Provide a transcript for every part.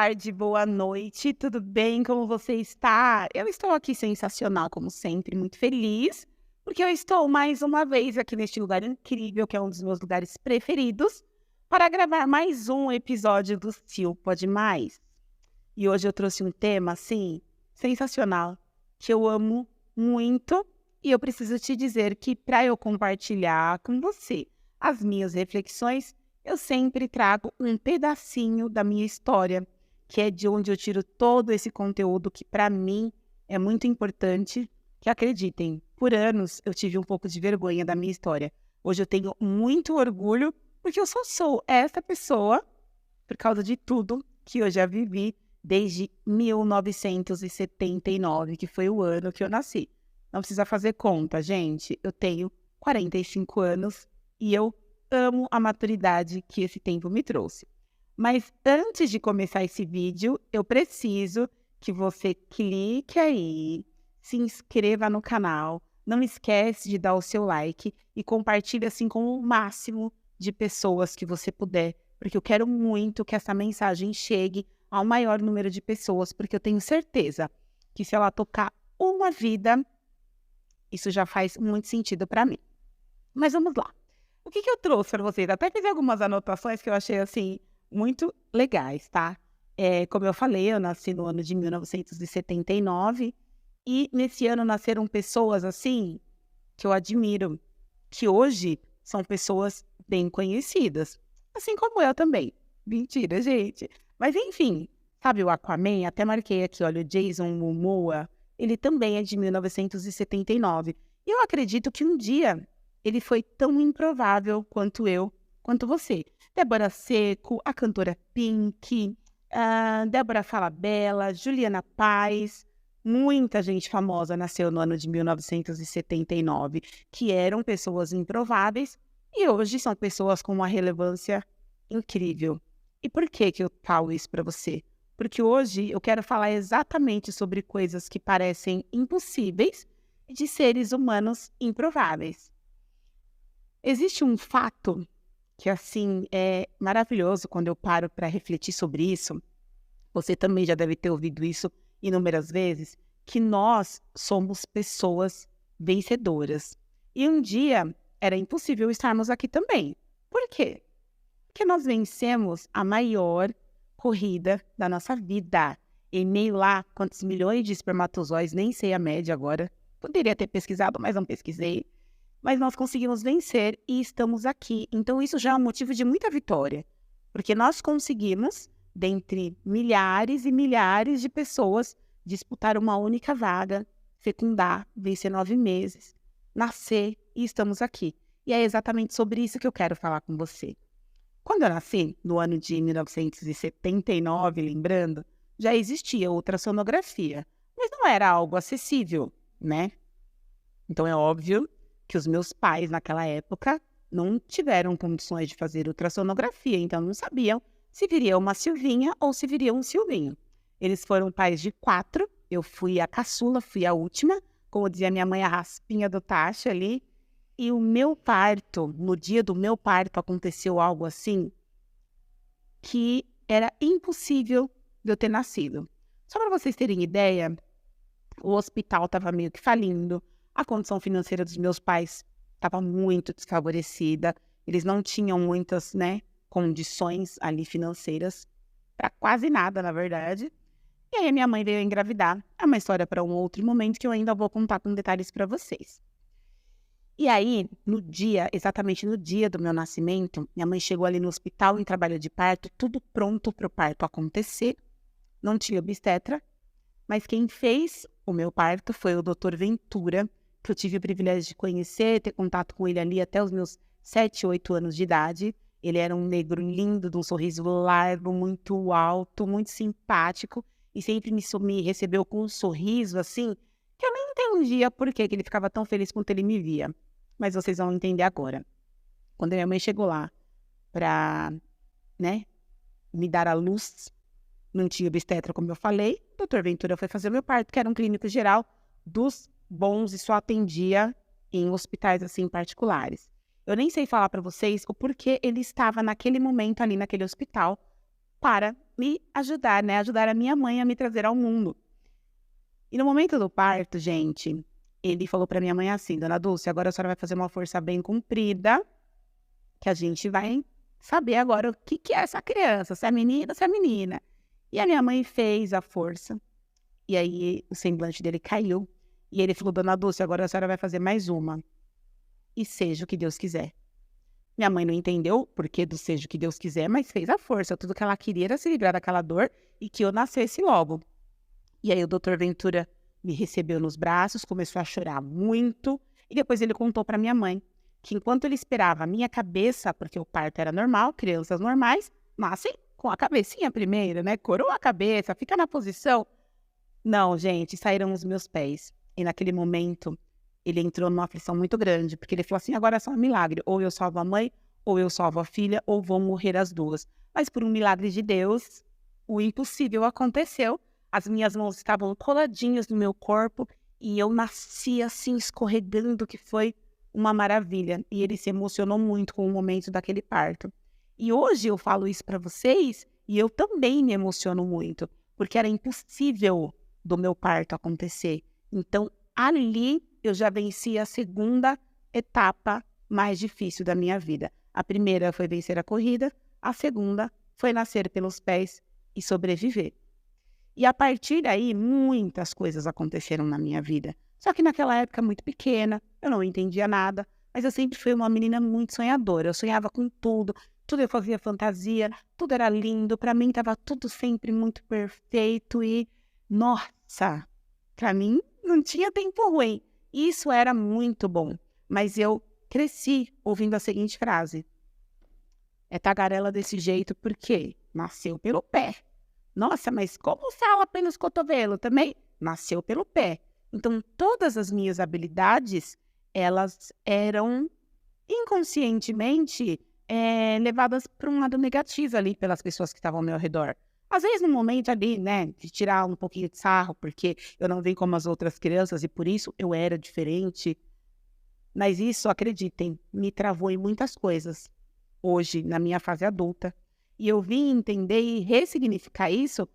tarde, boa noite, tudo bem? Como você está? Eu estou aqui sensacional, como sempre, muito feliz, porque eu estou mais uma vez aqui neste lugar incrível, que é um dos meus lugares preferidos, para gravar mais um episódio do Sil Pode Mais. E hoje eu trouxe um tema, assim, sensacional, que eu amo muito, e eu preciso te dizer que para eu compartilhar com você as minhas reflexões, eu sempre trago um pedacinho da minha história, que é de onde eu tiro todo esse conteúdo que para mim é muito importante, que acreditem, por anos eu tive um pouco de vergonha da minha história. Hoje eu tenho muito orgulho, porque eu só sou essa pessoa por causa de tudo que eu já vivi desde 1979, que foi o ano que eu nasci. Não precisa fazer conta, gente. Eu tenho 45 anos e eu amo a maturidade que esse tempo me trouxe. Mas antes de começar esse vídeo, eu preciso que você clique aí, se inscreva no canal, não esquece de dar o seu like e compartilhe assim com o máximo de pessoas que você puder, porque eu quero muito que essa mensagem chegue ao maior número de pessoas, porque eu tenho certeza que se ela tocar uma vida, isso já faz muito sentido para mim. Mas vamos lá. O que eu trouxe para vocês? Até fiz algumas anotações que eu achei, assim, muito legais, tá? Como eu falei, eu nasci no ano de 1979 e nesse ano nasceram pessoas, assim, que eu admiro, que hoje são pessoas bem conhecidas, assim como eu também. Mentira, gente. Mas enfim, sabe o Aquaman? Até marquei aqui, olha, o Jason Momoa, ele também é de 1979. E eu acredito que um dia ele foi tão improvável quanto eu, quanto você. Débora Seco, a cantora Pink, Débora Falabella, Juliana Paz, muita gente famosa nasceu no ano de 1979, que eram pessoas improváveis e hoje são pessoas com uma relevância incrível. E por que eu falo isso para você? Porque hoje eu quero falar exatamente sobre coisas que parecem impossíveis de seres humanos improváveis. Existe um fato que, assim, é maravilhoso quando eu paro para refletir sobre isso. Você também já deve ter ouvido isso inúmeras vezes, que nós somos pessoas vencedoras. E um dia era impossível estarmos aqui também. Por quê? Porque nós vencemos a maior corrida da nossa vida. Em meio lá, quantos milhões de espermatozoides, nem sei a média agora. Poderia ter pesquisado, mas não pesquisei. Mas nós conseguimos vencer e estamos aqui. Então isso já é um motivo de muita vitória. Porque nós conseguimos, dentre milhares e milhares de pessoas, disputar uma única vaga, fecundar, vencer 9 meses, nascer e estamos aqui. E é exatamente sobre isso que eu quero falar com você. Quando eu nasci, no ano de 1979, lembrando, já existia ultrassonografia, mas não era algo acessível, né? Então é óbvio que os meus pais, naquela época, não tiveram condições de fazer ultrassonografia, então não sabiam se viria uma Silvinha ou se viria um Silvinho. Eles foram pais de 4, eu fui a caçula, fui a última, como dizia minha mãe, a raspinha do tacho ali. E o meu parto, no dia do meu parto, aconteceu algo assim que era impossível de eu ter nascido. Só para vocês terem ideia, o hospital estava meio que falindo, a condição financeira dos meus pais estava muito desfavorecida, eles não tinham muitas, condições ali financeiras, para quase nada, na verdade. E aí a minha mãe veio engravidar. É uma história para um outro momento que eu ainda vou contar com detalhes para vocês. E aí, exatamente no dia do meu nascimento, minha mãe chegou ali no hospital em trabalho de parto, tudo pronto para o parto acontecer. Não tinha obstetra, mas quem fez o meu parto foi o Dr. Ventura, que eu tive o privilégio de conhecer, ter contato com ele ali até os meus 7, 8 anos de idade. Ele era um negro lindo, de um sorriso largo, muito alto, muito simpático, e sempre me recebeu com um sorriso assim, que eu nem entendia por que ele ficava tão feliz quando ele me via. Mas vocês vão entender agora. Quando minha mãe chegou lá para, me dar a luz, não tinha obstetra, como eu falei, o Dr. Ventura foi fazer o meu parto, que era um clínico geral dos bons e só atendia em hospitais assim particulares. Eu nem sei falar para vocês o porquê ele estava naquele momento ali naquele hospital para me ajudar, né? Ajudar a minha mãe a me trazer ao mundo. E no momento do parto, gente, ele falou pra minha mãe assim: Dona Dulce, agora a senhora vai fazer uma força bem comprida, que a gente vai saber agora o que que é essa criança, se é menina ou se é menina. E a minha mãe fez a força, e aí o semblante dele caiu, e ele falou: Dona Dulce, agora a senhora vai fazer mais uma, e seja o que Deus quiser. Minha mãe não entendeu o porquê do seja o que Deus quiser, mas fez a força. Tudo que ela queria era se livrar daquela dor e que eu nascesse logo. E aí o doutor Ventura me recebeu nos braços, começou a chorar muito, e depois ele contou para minha mãe que enquanto ele esperava a minha cabeça, porque o parto era normal, crianças normais nascem com a cabecinha primeiro, né? Coroa a cabeça, fica na posição. Não, gente, saíram os meus pés. E naquele momento ele entrou numa aflição muito grande, porque ele falou assim: agora é só um milagre, ou eu salvo a mãe, ou eu salvo a filha, ou vão morrer as duas. Mas por um milagre de Deus, o impossível aconteceu. As minhas mãos estavam coladinhas no meu corpo e eu nasci assim, escorregando, que foi uma maravilha. E ele se emocionou muito com o momento daquele parto. E hoje eu falo isso para vocês e eu também me emociono muito, porque era impossível do meu parto acontecer. Então, ali eu já venci a segunda etapa mais difícil da minha vida. A primeira foi vencer a corrida, a segunda foi nascer pelos pés e sobreviver. E a partir daí, muitas coisas aconteceram na minha vida. Só que naquela época, muito pequena, eu não entendia nada, mas eu sempre fui uma menina muito sonhadora. Eu sonhava com tudo, tudo eu fazia fantasia, tudo era lindo, para mim estava tudo sempre muito perfeito e, nossa, para mim não tinha tempo ruim. Isso era muito bom, mas eu cresci ouvindo a seguinte frase: é tagarela desse jeito porque nasceu pelo pé. Nossa, mas como fala pelos cotovelos também? Nasceu pelo pé. Então, todas as minhas habilidades, elas eram inconscientemente levadas para um lado negativo ali pelas pessoas que estavam ao meu redor. Às vezes, no momento ali, né, de tirar um pouquinho de sarro, porque eu não vim como as outras crianças e por isso eu era diferente. Mas isso, acreditem, me travou em muitas coisas hoje, na minha fase adulta. E eu vim entender e ressignificar isso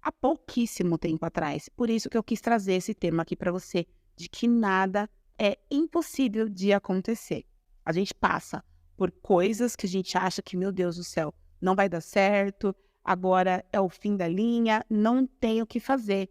há pouquíssimo tempo atrás. Por isso que eu quis trazer esse tema aqui para você, de que nada é impossível de acontecer. A gente passa por coisas que a gente acha que, meu Deus do céu, não vai dar certo, agora é o fim da linha, não tem o que fazer.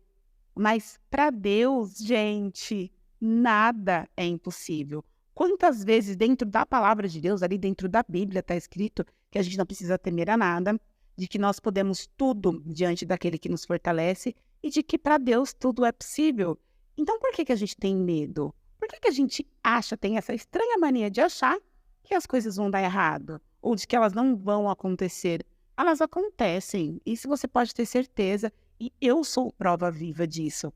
Mas para Deus, gente, nada é impossível. Quantas vezes dentro da palavra de Deus, ali dentro da Bíblia, está escrito que a gente não precisa temer a nada, de que nós podemos tudo diante daquele que nos fortalece e de que para Deus tudo é possível. Então por que que a gente tem medo? Por que que a gente acha, tem essa estranha mania de achar que as coisas vão dar errado ou de que elas não vão acontecer? Elas acontecem, isso você pode ter certeza, e eu sou prova viva disso.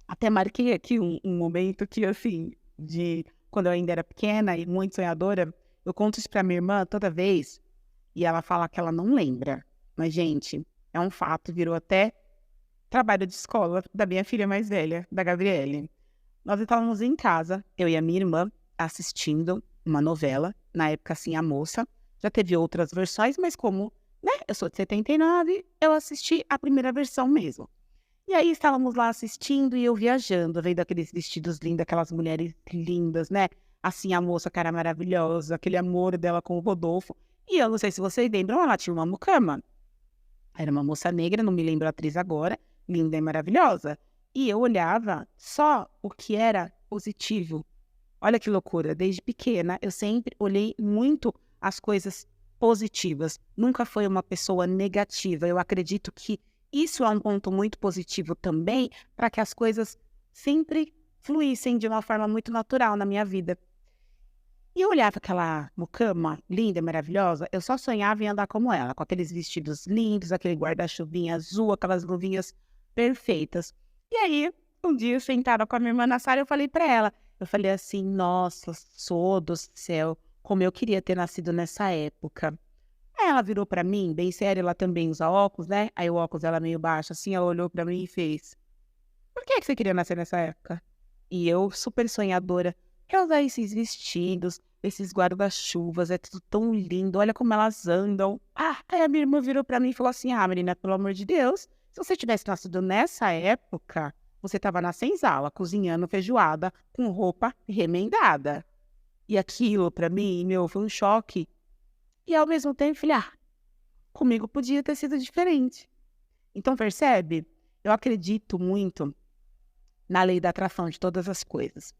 Até marquei aqui um momento que, assim, de quando eu ainda era pequena e muito sonhadora, eu conto isso pra minha irmã toda vez e ela fala que ela não lembra. Mas, gente, é um fato, virou até trabalho de escola da minha filha mais velha, da Gabriele. Nós estávamos em casa, eu e a minha irmã, assistindo uma novela, na época, assim, A Moça. Já teve outras versões, mas como, né, eu sou de 79, eu assisti a primeira versão mesmo. E aí estávamos lá assistindo e eu viajando, vendo aqueles vestidos lindos, aquelas mulheres lindas, né? Assim, a moça, cara maravilhosa, aquele amor dela com o Rodolfo. E eu não sei se vocês lembram, ela tinha uma mucama. Era uma moça negra, não me lembro a atriz agora, linda e maravilhosa. E eu olhava só o que era positivo. Olha que loucura, desde pequena eu sempre olhei muito as coisas positivas. Nunca foi uma pessoa negativa. Eu acredito que isso é um ponto muito positivo também para que as coisas sempre fluíssem de uma forma muito natural na minha vida. E eu olhava aquela mucama linda, maravilhosa, eu só sonhava em andar como ela, com aqueles vestidos lindos, aquele guarda-chuvinha azul, aquelas luvinhas perfeitas. E aí, um dia, sentada com a minha irmã na sala, eu falei para ela, eu falei assim: nossa, sou do céu, como eu queria ter nascido nessa época. Aí ela virou pra mim, bem séria, ela também usa óculos, né? Aí o óculos dela meio baixo, assim, ela olhou pra mim e fez: por que você queria nascer nessa época? E eu, super sonhadora, quer usar esses vestidos, esses guarda-chuvas, é tudo tão lindo, olha como elas andam. Aí a minha irmã virou pra mim e falou assim: menina, pelo amor de Deus, se você tivesse nascido nessa época, você estava na senzala, cozinhando feijoada com roupa remendada. E aquilo pra mim, meu, foi um choque. E ao mesmo tempo, falei, comigo podia ter sido diferente. Então, percebe? Eu acredito muito na lei da atração de todas as coisas.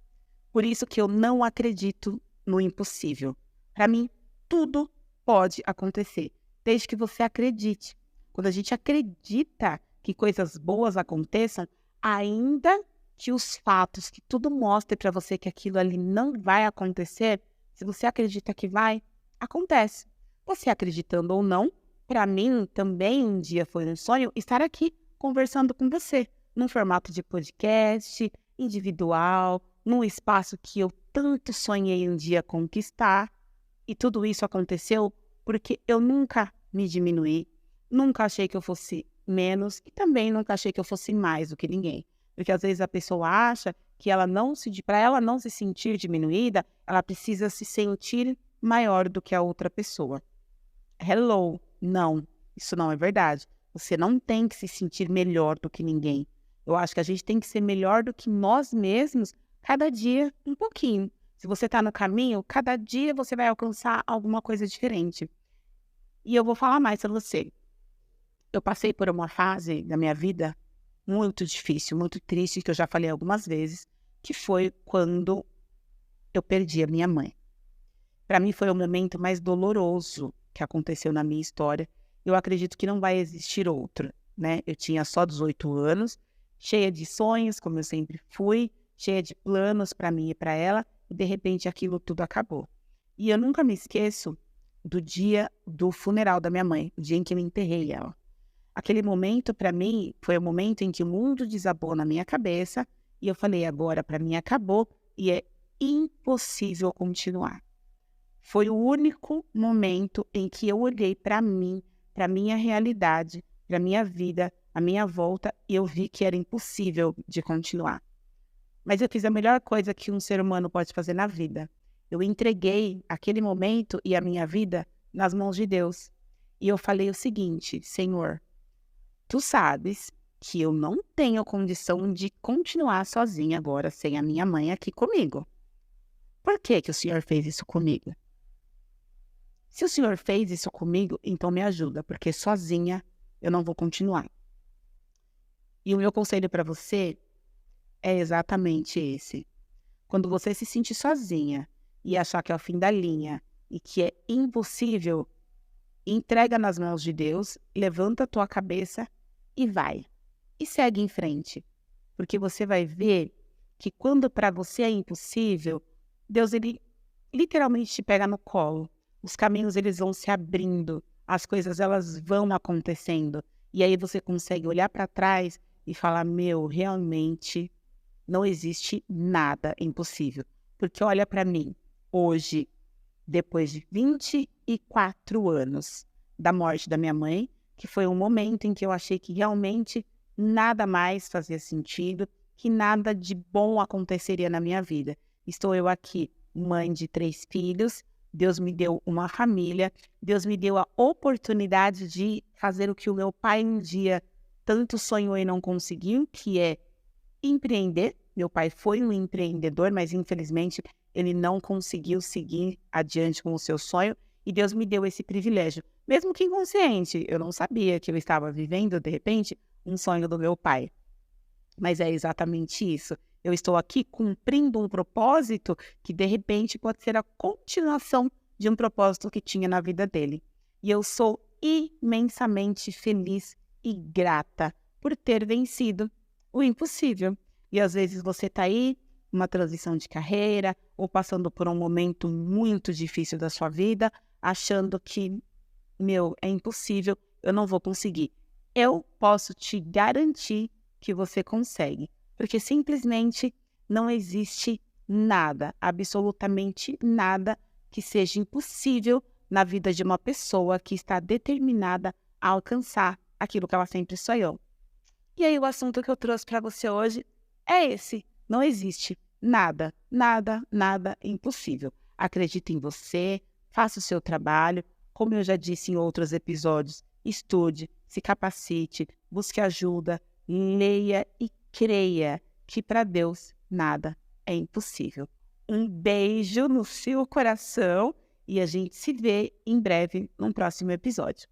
Por isso que eu não acredito no impossível. Para mim, tudo pode acontecer, desde que você acredite. Quando a gente acredita que coisas boas aconteçam, ainda que os fatos, que tudo mostre para você que aquilo ali não vai acontecer, se você acredita que vai, acontece. Você acreditando ou não, para mim também um dia foi um sonho estar aqui conversando com você, num formato de podcast, individual, num espaço que eu tanto sonhei um dia conquistar. E tudo isso aconteceu porque eu nunca me diminuí, nunca achei que eu fosse menos e também nunca achei que eu fosse mais do que ninguém. Porque às vezes a pessoa acha que para ela não se sentir diminuída, ela precisa se sentir maior do que a outra pessoa. Hello, não, isso não é verdade. Você não tem que se sentir melhor do que ninguém. Eu acho que a gente tem que ser melhor do que nós mesmos, cada dia um pouquinho. Se você está no caminho, cada dia você vai alcançar alguma coisa diferente. E eu vou falar mais para você. Eu passei por uma fase da minha vida muito difícil, muito triste, que eu já falei algumas vezes, que foi quando eu perdi a minha mãe. Para mim foi o momento mais doloroso que aconteceu na minha história. Eu acredito que não vai existir outro, né? Eu tinha só 18 anos, cheia de sonhos, como eu sempre fui, cheia de planos para mim e para ela, e de repente aquilo tudo acabou. E eu nunca me esqueço do dia do funeral da minha mãe, o dia em que eu enterrei ela. Aquele momento, para mim, foi o momento em que o mundo desabou na minha cabeça e eu falei, agora para mim acabou e é impossível continuar. Foi o único momento em que eu olhei para mim, para minha realidade, para minha vida, a minha volta, e eu vi que era impossível de continuar. Mas eu fiz a melhor coisa que um ser humano pode fazer na vida. Eu entreguei aquele momento e a minha vida nas mãos de Deus. E eu falei o seguinte, Senhor, Tu sabes que eu não tenho condição de continuar sozinha agora sem a minha mãe aqui comigo. Por que que o Senhor fez isso comigo? Se o Senhor fez isso comigo, então me ajuda, porque sozinha eu não vou continuar. E o meu conselho para você é exatamente esse. Quando você se sentir sozinha e achar que é o fim da linha e que é impossível, entrega nas mãos de Deus, levanta a tua cabeça e vai. E segue em frente. Porque você vai ver que quando para você é impossível, Deus ele literalmente te pega no colo. Os caminhos eles vão se abrindo, as coisas elas vão acontecendo. E aí você consegue olhar para trás e falar, meu, realmente não existe nada impossível. Porque olha para mim, hoje, depois de 24 anos da morte da minha mãe, que foi um momento em que eu achei que realmente nada mais fazia sentido, que nada de bom aconteceria na minha vida. Estou eu aqui, mãe de 3 filhos, Deus me deu uma família, Deus me deu a oportunidade de fazer o que o meu pai um dia tanto sonhou e não conseguiu, que é empreender. Meu pai foi um empreendedor, mas infelizmente ele não conseguiu seguir adiante com o seu sonho e Deus me deu esse privilégio. Mesmo que inconsciente, eu não sabia que eu estava vivendo, de repente, um sonho do meu pai. Mas é exatamente isso. Eu estou aqui cumprindo um propósito que, de repente, pode ser a continuação de um propósito que tinha na vida dele. E eu sou imensamente feliz e grata por ter vencido o impossível. E às vezes você está aí, uma transição de carreira, ou passando por um momento muito difícil da sua vida, achando que, meu, é impossível, eu não vou conseguir. Eu posso te garantir que você consegue, porque simplesmente não existe nada, absolutamente nada que seja impossível na vida de uma pessoa que está determinada a alcançar aquilo que ela sempre sonhou. E aí o assunto que eu trouxe para você hoje é esse. Não existe nada, nada, nada impossível. Acredite em você, faça o seu trabalho. Como eu já disse em outros episódios, estude, se capacite, busque ajuda, leia e creia que para Deus nada é impossível. Um beijo no seu coração e a gente se vê em breve num próximo episódio.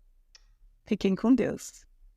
Fiquem com Deus.